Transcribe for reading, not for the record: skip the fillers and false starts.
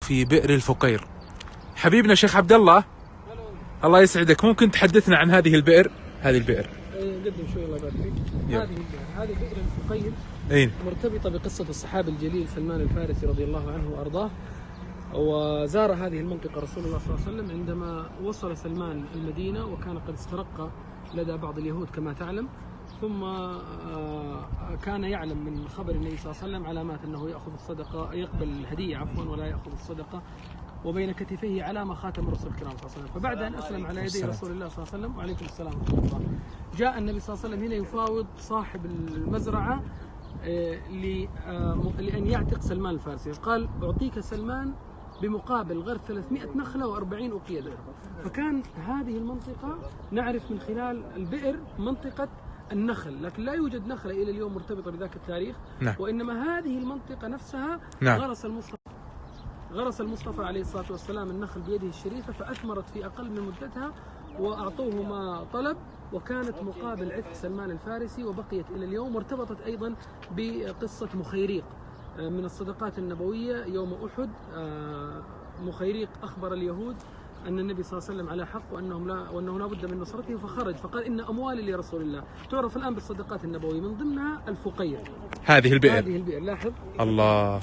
في بئر الفقير. حبيبنا شيخ عبد الله، الله يسعدك، ممكن تحدثنا عن هذه البئر؟ هذه البئر قدم شوي الله يبارك فيك. هذه بئر الفقير مرتبطة بقصة الصحابي الجليل سلمان الفارسي رضي الله عنه وأرضاه. وزار هذه المنطقة رسول الله صلى الله عليه وسلم عندما وصل سلمان المدينة، وكان قد استرق لدى بعض اليهود كما تعلم، ثم كان يعلم من خبر النبي صلى الله عليه وسلم علامات أنه يأخذ الصدقة، يقبل الهدية عفوا ولا يأخذ الصدقة، وبين كتفيه علامة خاتم الرسل الكرام صلى الله عليه وسلم. فبعد أن أسلم على يدي رسول الله صلى الله عليه وسلم، وعليكم السلام ورحمة الله، جاء النبي صلى الله عليه وسلم هنا يفاوض صاحب المزرعة لأن يعتق سلمان الفارسي. قال أعطيك سلمان بمقابل غرس 300 نخلة و40 أقية ذهب. فكان هذه المنطقة نعرف من خلال البئر منطقة النخل، لكن لا يوجد نخلة إلى اليوم مرتبطة بذاك التاريخ. نعم. وإنما هذه المنطقة نفسها نعم. غرس المصطفى عليه الصلاة والسلام النخل بيده الشريفة، فأثمرت في أقل من مدتها وأعطوه ما طلب، وكانت مقابل عتق سلمان الفارسي، وبقيت إلى اليوم. وارتبطت أيضا بقصة مخيريق من الصدقات النبوية يوم أحد. مخيريق أخبر اليهود أن النبي صلى الله عليه وسلم على حق وأنه لا بد من نصرته، فخرج فقال إن أموالي لرسول الله. تعرف الآن بالصدقات النبوية، من ضمنها الفقير. هذه البئر لاحظ الله.